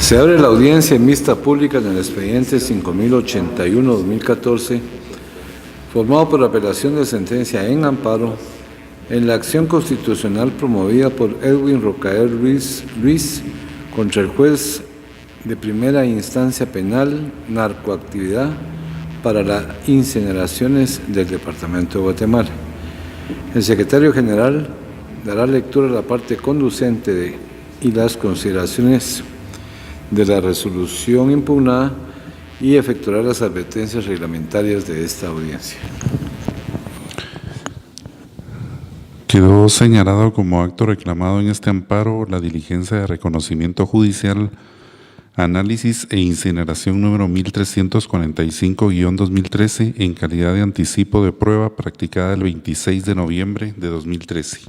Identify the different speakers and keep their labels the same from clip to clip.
Speaker 1: Se abre la audiencia en vista pública en el expediente 5081-2014, formado por apelación de sentencia en amparo en la acción constitucional promovida por Edwin Rocael Ruiz contra el juez de primera instancia penal narcoactividad para las incineraciones del Departamento de Guatemala. El secretario general dará lectura a la parte conducente y las consideraciones de la resolución impugnada y efectuará las advertencias reglamentarias de esta audiencia.
Speaker 2: Quedó señalado como acto reclamado en este amparo la diligencia de reconocimiento judicial, análisis e incineración número 1345-2013 en calidad de anticipo de prueba practicada el 26 de noviembre de 2013.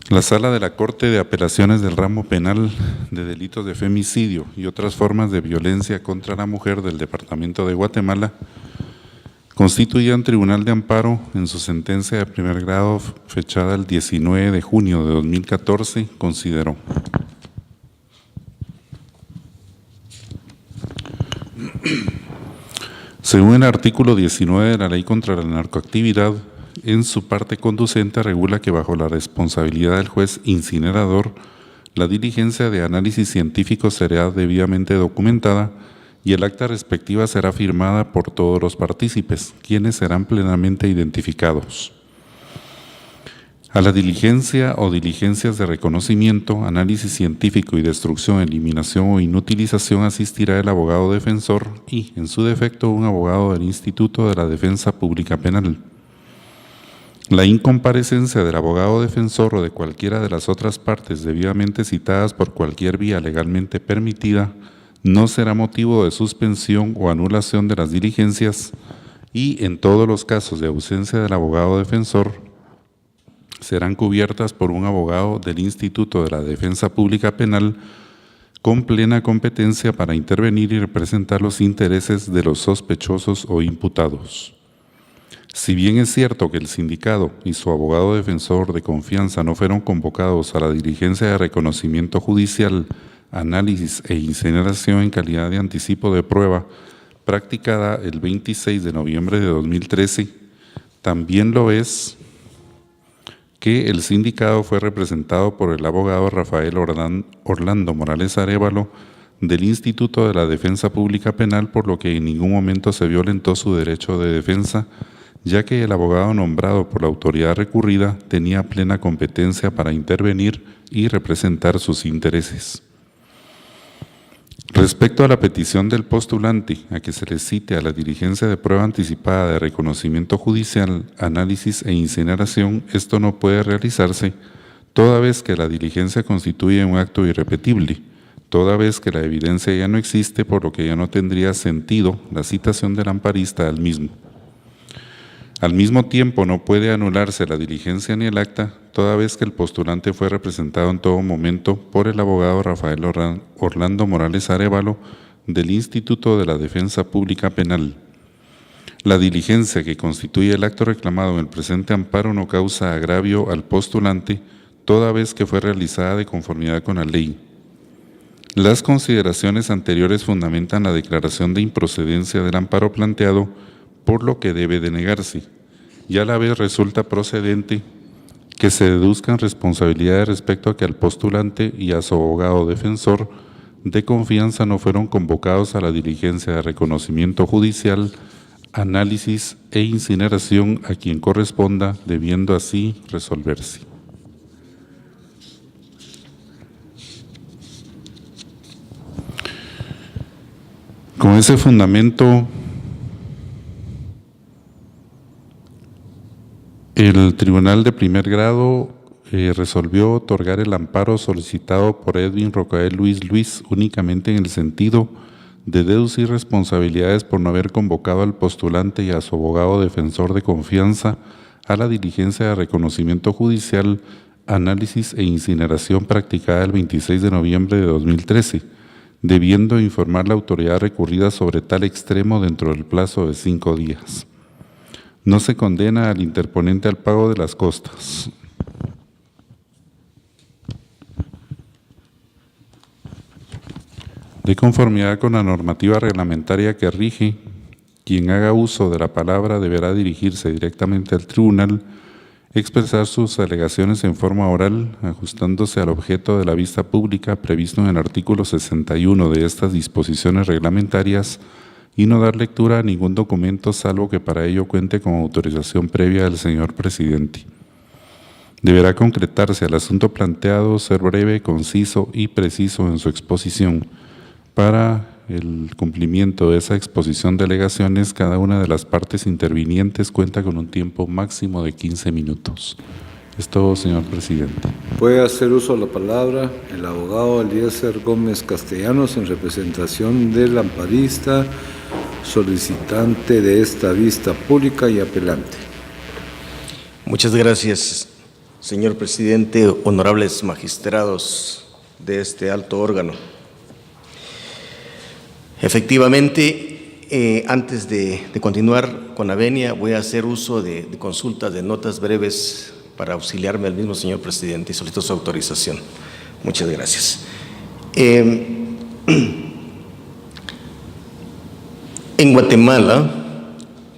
Speaker 2: La Sala de la Corte de Apelaciones del Ramo Penal de Delitos de Femicidio y otras formas de violencia contra la mujer del Departamento de Guatemala constituía un tribunal de amparo en su sentencia de primer grado fechada el 19 de junio de 2014, consideró: según el artículo 19 de la Ley contra la Narcoactividad, en su parte conducente regula que bajo la responsabilidad del juez incinerador, la diligencia de análisis científico será debidamente documentada y el acta respectiva será firmada por todos los partícipes, quienes serán plenamente identificados. A la diligencia o diligencias de reconocimiento, análisis científico y destrucción, eliminación o inutilización asistirá el abogado defensor y, en su defecto, un abogado del Instituto de la Defensa Pública Penal. La incomparecencia del abogado defensor o de cualquiera de las otras partes debidamente citadas por cualquier vía legalmente permitida no será motivo de suspensión o anulación de las diligencias y, en todos los casos de ausencia del abogado defensor, serán cubiertas por un abogado del Instituto de la Defensa Pública Penal con plena competencia para intervenir y representar los intereses de los sospechosos o imputados. Si bien es cierto que el sindicado y su abogado defensor de confianza no fueron convocados a la diligencia de reconocimiento judicial, análisis e incineración en calidad de anticipo de prueba practicada el 26 de noviembre de 2013, también lo es que el sindicado fue representado por el abogado Rafael Orlando Morales Arévalo del Instituto de la Defensa Pública Penal, por lo que en ningún momento se violentó su derecho de defensa, ya que el abogado nombrado por la autoridad recurrida tenía plena competencia para intervenir y representar sus intereses. Respecto a la petición del postulante a que se le cite a la diligencia de prueba anticipada de reconocimiento judicial, análisis e incineración, esto no puede realizarse toda vez que la diligencia constituye un acto irrepetible, toda vez que la evidencia ya no existe, por lo que ya no tendría sentido la citación del amparista al mismo. Al mismo tiempo, no puede anularse la diligencia ni el acta, toda vez que el postulante fue representado en todo momento por el abogado Rafael Orlando Morales Arévalo del Instituto de la Defensa Pública Penal. La diligencia que constituye el acto reclamado en el presente amparo no causa agravio al postulante, toda vez que fue realizada de conformidad con la ley. Las consideraciones anteriores fundamentan la declaración de improcedencia del amparo planteado, por lo que debe denegarse, y a la vez resulta procedente que se deduzcan responsabilidades respecto a que al postulante y a su abogado defensor de confianza no fueron convocados a la diligencia de reconocimiento judicial, análisis e incineración a quien corresponda, debiendo así resolverse. Con ese fundamento, el Tribunal de Primer Grado resolvió otorgar el amparo solicitado por Edwin Rocael Ruiz únicamente en el sentido de deducir responsabilidades por no haber convocado al postulante y a su abogado defensor de confianza a la diligencia de reconocimiento judicial, análisis e incineración practicada el 26 de noviembre de 2013, debiendo informar la autoridad recurrida sobre tal extremo dentro del plazo de 5 días. No se condena al interponente al pago de las costas. De conformidad con la normativa reglamentaria que rige, quien haga uso de la palabra deberá dirigirse directamente al tribunal, expresar sus alegaciones en forma oral, ajustándose al objeto de la vista pública previsto en el artículo 61 de estas disposiciones reglamentarias y no dar lectura a ningún documento salvo que para ello cuente con autorización previa del señor presidente. Deberá concretarse el asunto planteado, ser breve, conciso y preciso en su exposición. Para el cumplimiento de esa exposición de alegaciones, cada una de las partes intervinientes cuenta con un tiempo máximo de 15 minutos. Es todo, señor presidente.
Speaker 1: Puede hacer uso de la palabra el abogado Eliezer Gómez Castellanos en representación del amparista, solicitante de esta vista pública y apelante.
Speaker 3: Muchas gracias, señor presidente, honorables magistrados de este alto órgano. Efectivamente, antes de continuar con la venia, voy a hacer uso de consultas de notas breves para auxiliarme al mismo señor presidente y solicito su autorización. Muchas gracias. En Guatemala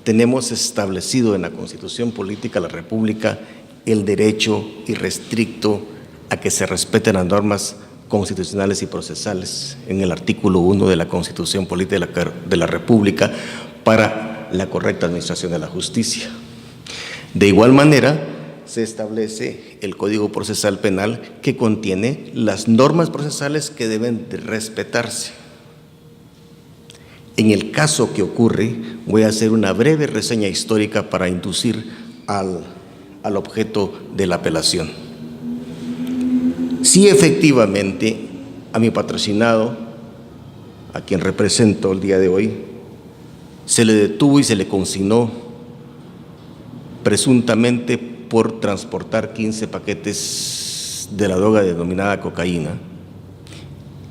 Speaker 3: tenemos establecido en la Constitución Política de la República el derecho irrestricto a que se respeten las normas constitucionales y procesales en el artículo 1 de la Constitución Política de la República para la correcta administración de la justicia. De igual manera, se establece el Código Procesal Penal que contiene las normas procesales que deben de respetarse. En el caso que ocurre, voy a hacer una breve reseña histórica para inducir al objeto de la apelación. Sí, efectivamente, a mi patrocinado, a quien represento el día de hoy, se le detuvo y se le consignó presuntamente por transportar 15 paquetes de la droga denominada cocaína.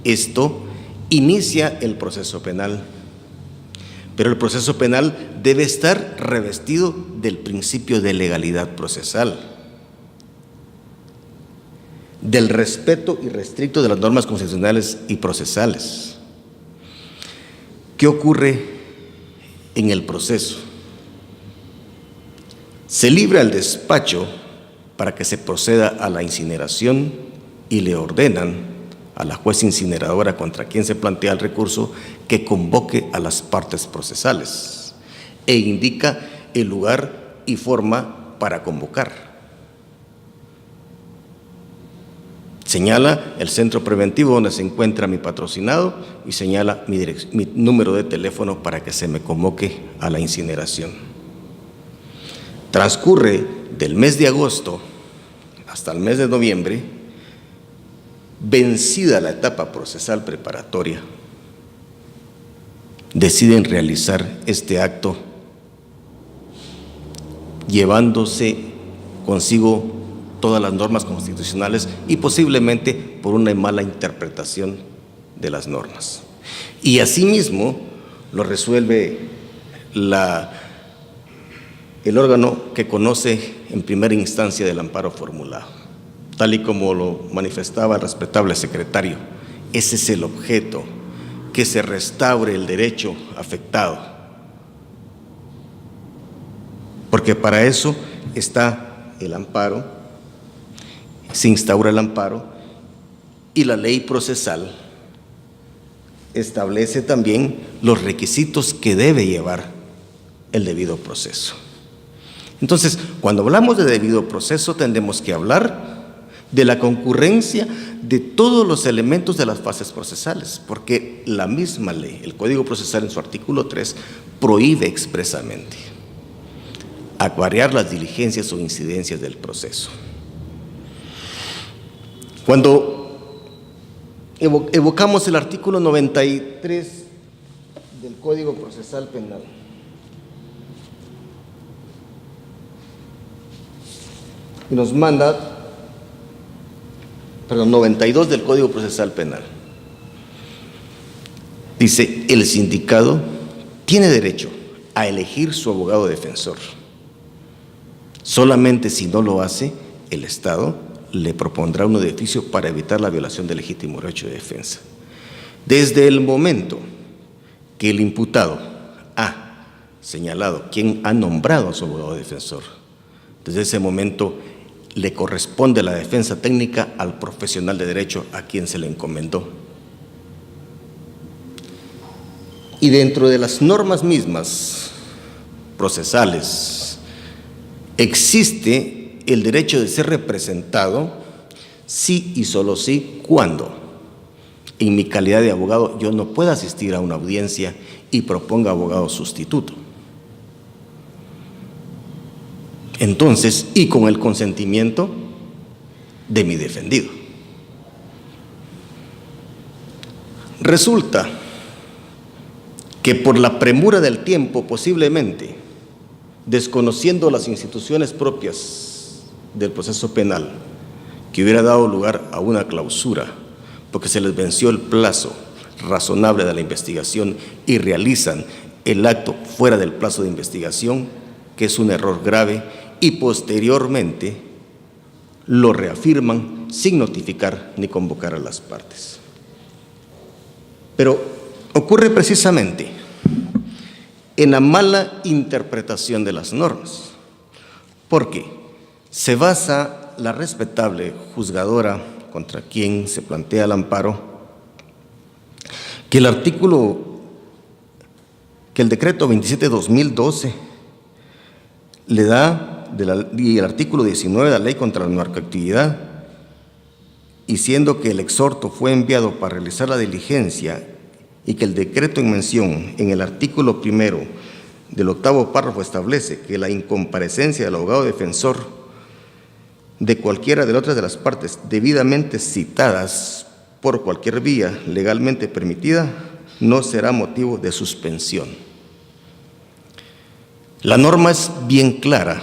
Speaker 3: Esto inicia el proceso penal, pero el proceso penal debe estar revestido del principio de legalidad procesal, del respeto irrestricto de las normas constitucionales y procesales. ¿Qué ocurre en el proceso? Se libra el despacho para que se proceda a la incineración y le ordenan a la juez incineradora contra quien se plantea el recurso que convoque a las partes procesales e indica el lugar y forma para convocar. Señala el centro preventivo donde se encuentra mi patrocinado y señala mi número de teléfono para que se me convoque a la incineración. Transcurre del mes de agosto hasta el mes de noviembre, vencida la etapa procesal preparatoria, deciden realizar este acto llevándose consigo todas las normas constitucionales y posiblemente por una mala interpretación de las normas. Y asimismo lo resuelve el órgano que conoce en primera instancia del amparo formulado, tal y como lo manifestaba el respetable secretario. Ese es el objeto, que se restaure el derecho afectado, porque para eso está el amparo. Se instaura el amparo y la ley procesal establece también los requisitos que debe llevar el debido proceso. Entonces, cuando hablamos de debido proceso, tendremos que hablar de la concurrencia de todos los elementos de las fases procesales, porque la misma ley, el Código Procesal en su artículo 3, prohíbe expresamente variar las diligencias o incidencias del proceso. Cuando evocamos el artículo 93 del Código Procesal Penal, y nos manda, 92 del Código Procesal Penal, dice: el sindicado tiene derecho a elegir su abogado defensor. Solamente si no lo hace, el Estado le propondrá un oficio para evitar la violación del legítimo derecho de defensa. Desde el momento que el imputado ha señalado quién ha nombrado a su abogado defensor, desde ese momento le corresponde la defensa técnica al profesional de derecho a quien se le encomendó. Y dentro de las normas mismas procesales existe el derecho de ser representado sí y solo sí cuando, en mi calidad de abogado, yo no pueda asistir a una audiencia y proponga abogado sustituto. Entonces, y con el consentimiento de mi defendido. Resulta que por la premura del tiempo, posiblemente, desconociendo las instituciones propias del proceso penal, que hubiera dado lugar a una clausura, porque se les venció el plazo razonable de la investigación y realizan el acto fuera del plazo de investigación, que es un error grave, y posteriormente lo reafirman sin notificar ni convocar a las partes. Pero ocurre precisamente en la mala interpretación de las normas, porque se basa la respetable juzgadora contra quien se plantea el amparo, que el decreto 27/2012 le da, y el artículo 19 de la Ley contra la Narcoactividad, y siendo que el exhorto fue enviado para realizar la diligencia y que el decreto en mención en el artículo 1 del 8º párrafo establece que la incomparecencia del abogado defensor de cualquiera de las otras de las partes debidamente citadas por cualquier vía legalmente permitida no será motivo de suspensión. La norma es bien clara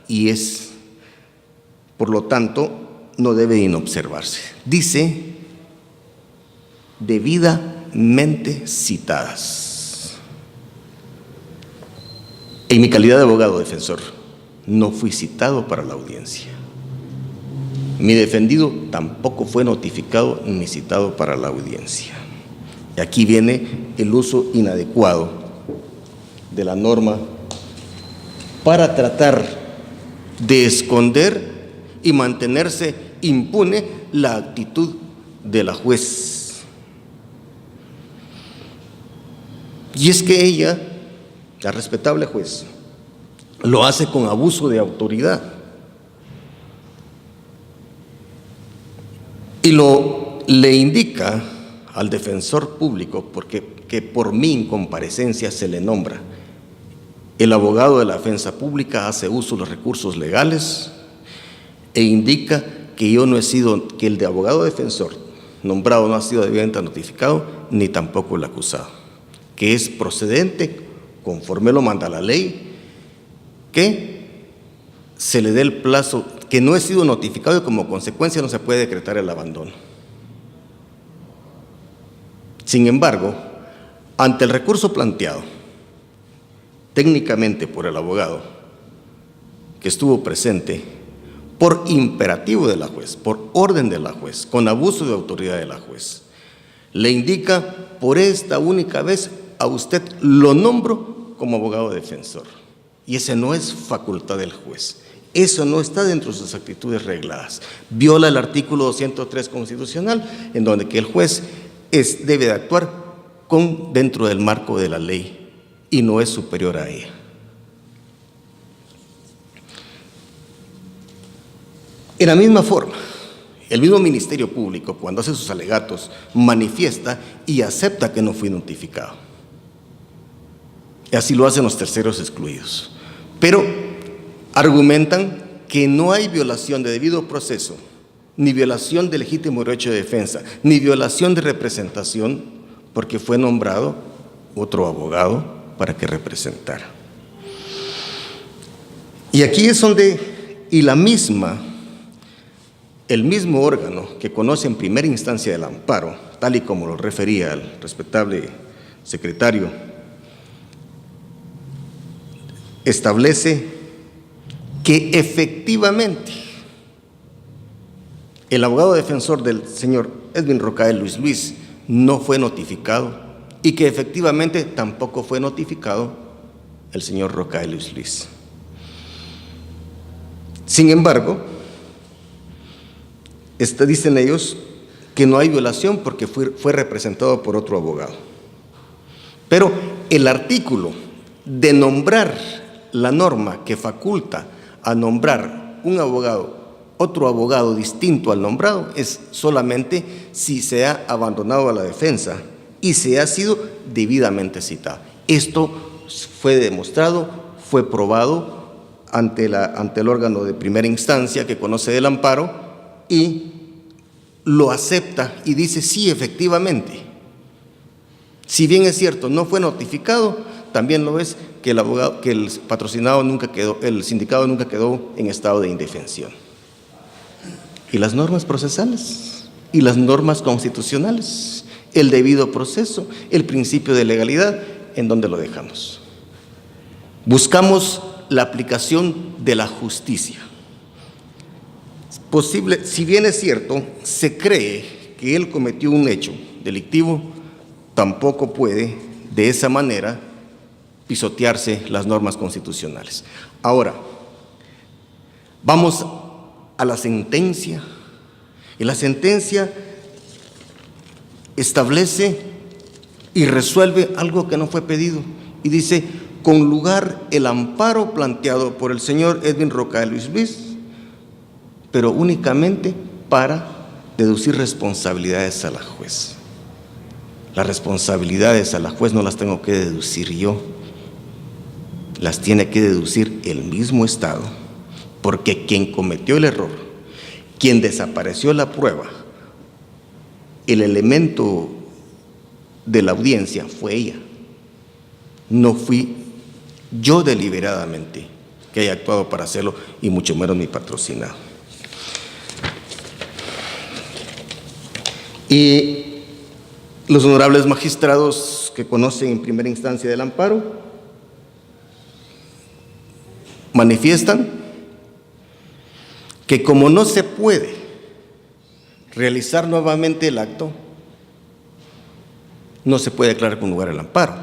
Speaker 3: y es, por lo tanto, no debe inobservarse. Dice, debidamente citadas. En mi calidad de abogado defensor, no fui citado para la audiencia. Mi defendido tampoco fue notificado ni citado para la audiencia. Y aquí viene el uso inadecuado de la norma para tratar de esconder y mantenerse impune la actitud de la juez. Y es que ella, la respetable juez, lo hace con abuso de autoridad. Y le indica al defensor público, que por mi incomparecencia se le nombra. El abogado de la defensa pública hace uso de los recursos legales e indica que yo no he sido, que el de abogado defensor nombrado no ha sido debidamente notificado, ni tampoco el acusado, que es procedente, conforme lo manda la ley, que se le dé el plazo, que no he sido notificado y como consecuencia no se puede decretar el abandono. Sin embargo, ante el recurso planteado técnicamente por el abogado, que estuvo presente por imperativo de la juez, por orden de la juez, con abuso de autoridad de la juez, le indica, por esta única vez a usted lo nombro como abogado defensor. Y ese no es facultad del juez. Eso no está dentro de sus actitudes regladas. Viola el artículo 203 constitucional, en donde que el juez debe de actuar dentro del marco de la ley y no es superior a ella. En la misma forma, el mismo Ministerio Público, cuando hace sus alegatos, manifiesta y acepta que no fue notificado. Y así lo hacen los terceros excluidos. Pero argumentan que no hay violación de debido proceso, ni violación de legítimo derecho de defensa, ni violación de representación, porque fue nombrado otro abogado para que representara. Y aquí es donde, el mismo órgano que conoce en primera instancia el amparo, tal y como lo refería el respetable secretario, establece que efectivamente el abogado defensor del señor Edwin Rocael Luis no fue notificado y que efectivamente tampoco fue notificado el señor Rocael Luis. Sin embargo, dicen ellos que no hay violación porque fue representado por otro abogado. Pero el artículo de nombrar la norma que faculta a nombrar un abogado, otro abogado distinto al nombrado, es solamente si se ha abandonado a la defensa y se ha sido debidamente citado. Esto fue demostrado, fue probado ante el órgano de primera instancia que conoce del amparo y lo acepta y dice sí, efectivamente. Si bien es cierto, no fue notificado, también lo es que el patrocinado nunca quedó, el sindicado nunca quedó en estado de indefensión. Y las normas procesales y las normas constitucionales, el debido proceso, el principio de legalidad, ¿en dónde lo dejamos? Buscamos la aplicación de la justicia. Posible, si bien es cierto, se cree que él cometió un hecho delictivo, tampoco puede de esa manera pisotearse las normas constitucionales. Ahora, vamos a la sentencia, y la sentencia establece y resuelve algo que no fue pedido, y dice: con lugar el amparo planteado por el señor Edwin Rocael Luis, pero únicamente para deducir responsabilidades a la juez. Las responsabilidades a la juez no las tengo que deducir yo, las tiene que deducir el mismo Estado, porque quien cometió el error, quien desapareció la prueba, el elemento de la audiencia fue ella. No fui yo deliberadamente que haya actuado para hacerlo, y mucho menos mi patrocinado. Y los honorables magistrados que conocen en primera instancia del amparo manifiestan que como no se puede realizar nuevamente el acto, no se puede declarar con lugar el amparo,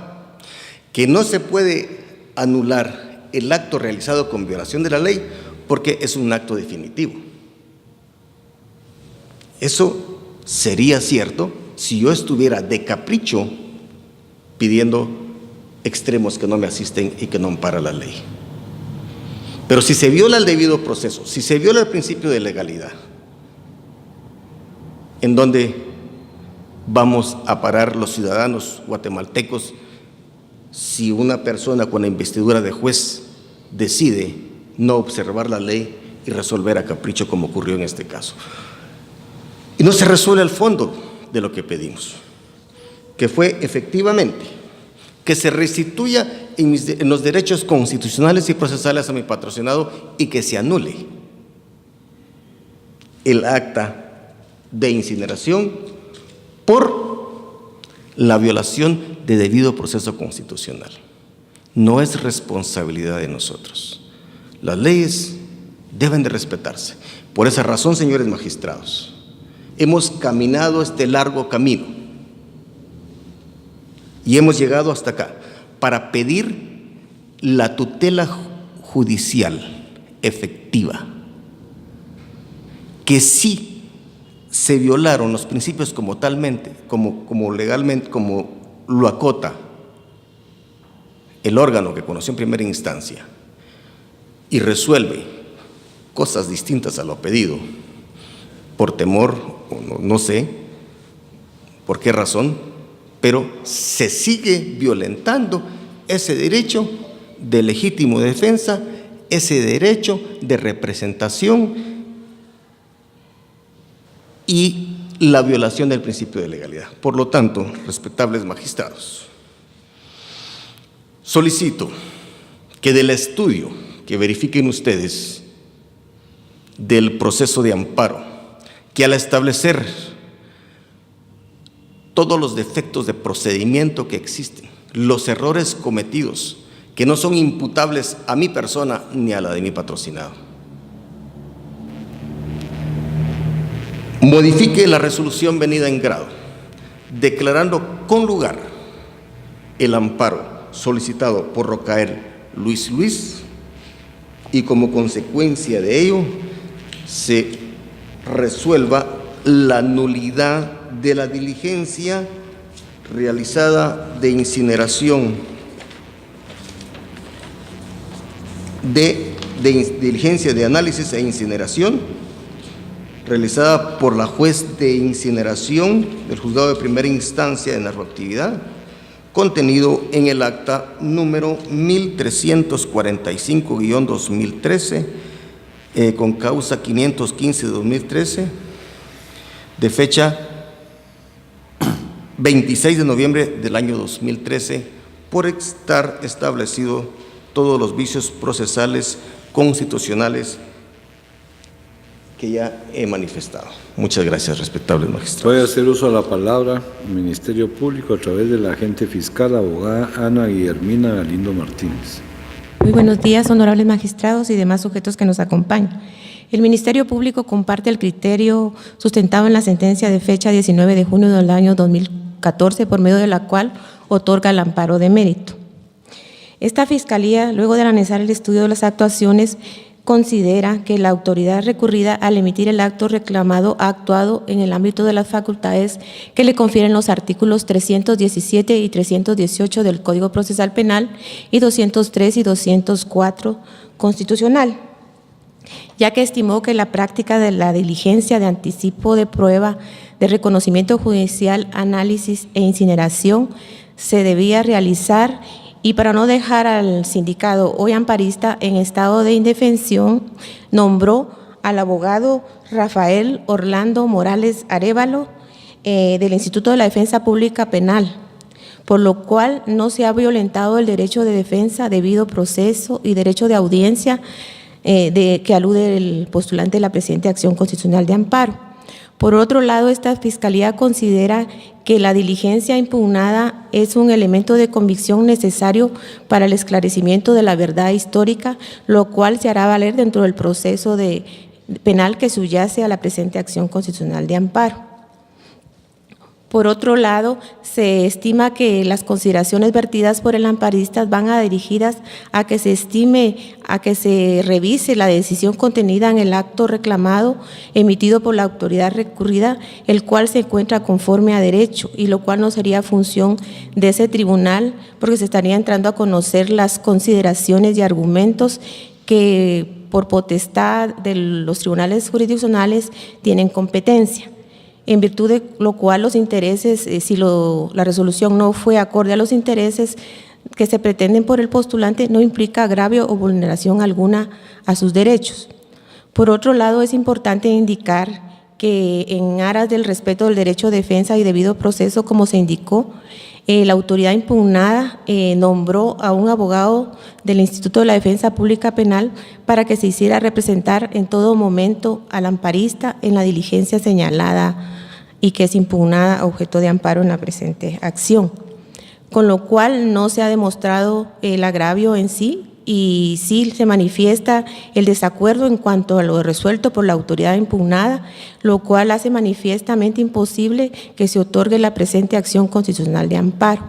Speaker 3: que no se puede anular el acto realizado con violación de la ley porque es un acto definitivo. Eso sería cierto si yo estuviera de capricho pidiendo extremos que no me asisten y que no ampara la ley. Pero si se viola el debido proceso, si se viola el principio de legalidad, ¿en dónde vamos a parar los ciudadanos guatemaltecos si una persona con la investidura de juez decide no observar la ley y resolver a capricho, como ocurrió en este caso? Y no se resuelve el fondo de lo que pedimos, que fue efectivamente que se restituya en los derechos constitucionales y procesales a mi patrocinado y que se anule el acta de incineración por la violación de debido proceso constitucional. No es responsabilidad de nosotros. Las leyes deben de respetarse. Por esa razón, señores magistrados, hemos caminado este largo camino y hemos llegado hasta acá para pedir la tutela judicial efectiva, que sí se violaron los principios como legalmente, como lo acota el órgano que conoció en primera instancia y resuelve cosas distintas a lo pedido por temor, o no sé por qué razón, pero se sigue violentando ese derecho de legítimo defensa, ese derecho de representación y la violación del principio de legalidad. Por lo tanto, respetables magistrados, solicito que del estudio que verifiquen ustedes del proceso de amparo, que al establecer todos los defectos de procedimiento que existen, los errores cometidos, que no son imputables a mi persona ni a la de mi patrocinado, modifique la resolución venida en grado declarando con lugar el amparo solicitado por Rocaer Luis y como consecuencia de ello se resuelva la nulidad de la diligencia realizada de incineración, diligencia de análisis e incineración realizada por la juez de incineración del Juzgado de Primera Instancia de Narcoactividad, contenido en el acta número 1345-2013, con causa 515-2013, de fecha 26 de noviembre del año 2013, por estar establecido todos los vicios procesales constitucionales que ya he manifestado. Muchas gracias, respetables magistrados.
Speaker 1: Voy a hacer uso de la palabra Ministerio Público a través de la agente fiscal, abogada Ana Guillermina Galindo Martínez.
Speaker 4: Muy buenos días, honorables magistrados y demás sujetos que nos acompañan. El Ministerio Público comparte el criterio sustentado en la sentencia de fecha 19 de junio del año 2014, por medio de la cual otorga el amparo de mérito. Esta Fiscalía, luego de analizar el estudio de las actuaciones, considera que la autoridad recurrida al emitir el acto reclamado ha actuado en el ámbito de las facultades que le confieren los artículos 317 y 318 del Código Procesal Penal y 203 y 204 constitucional, ya que estimó que la práctica de la diligencia de anticipo de prueba, de reconocimiento judicial, análisis e incineración se debía realizar, y para no dejar al sindicado hoy amparista en estado de indefensión, nombró al abogado Rafael Orlando Morales Arévalo del Instituto de la Defensa Pública Penal, por lo cual no se ha violentado el derecho de defensa, debido proceso y derecho de audiencia que alude el postulante de la presente acción constitucional de amparo. Por otro lado, esta Fiscalía considera que la diligencia impugnada es un elemento de convicción necesario para el esclarecimiento de la verdad histórica, lo cual se hará valer dentro del proceso penal que subyace a la presente acción constitucional de amparo. Por otro lado, se estima que las consideraciones vertidas por el amparista van dirigidas a que se revise la decisión contenida en el acto reclamado emitido por la autoridad recurrida, el cual se encuentra conforme a derecho, y lo cual no sería función de ese tribunal, porque se estaría entrando a conocer las consideraciones y argumentos que por potestad de los tribunales jurisdiccionales tienen competencia. En virtud de lo cual los intereses, si la resolución no fue acorde a los intereses que se pretenden por el postulante, no implica agravio o vulneración alguna a sus derechos. Por otro lado, es importante indicar que en aras del respeto del derecho de defensa y debido proceso, como se indicó, la autoridad impugnada nombró a un abogado del Instituto de la Defensa Pública Penal para que se hiciera representar en todo momento al amparista en la diligencia señalada y que es impugnada objeto de amparo en la presente acción, con lo cual no se ha demostrado el agravio en sí, y sí se manifiesta el desacuerdo en cuanto a lo resuelto por la autoridad impugnada, lo cual hace manifiestamente imposible que se otorgue la presente acción constitucional de amparo.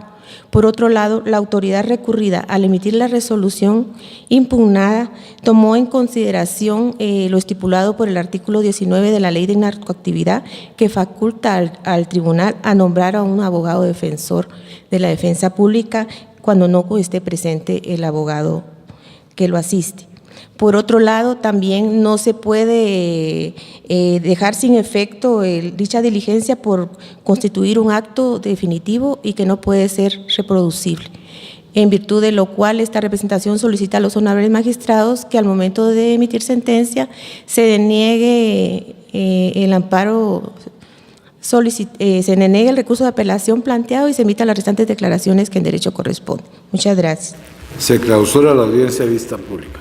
Speaker 4: Por otro lado, la autoridad recurrida, al emitir la resolución impugnada, tomó en consideración lo estipulado por el artículo 19 de la Ley de Narcoactividad, que faculta al tribunal a nombrar a un abogado defensor de la defensa pública cuando no esté presente el abogado que lo asiste. Por otro lado, también no se puede dejar sin efecto dicha diligencia por constituir un acto definitivo y que no puede ser reproducible, en virtud de lo cual esta representación solicita a los honorables magistrados que al momento de emitir sentencia se deniegue el amparo, se deniegue el recurso de apelación planteado y se emita las restantes declaraciones que en derecho corresponden. Muchas gracias.
Speaker 1: Se clausura la audiencia de vista pública.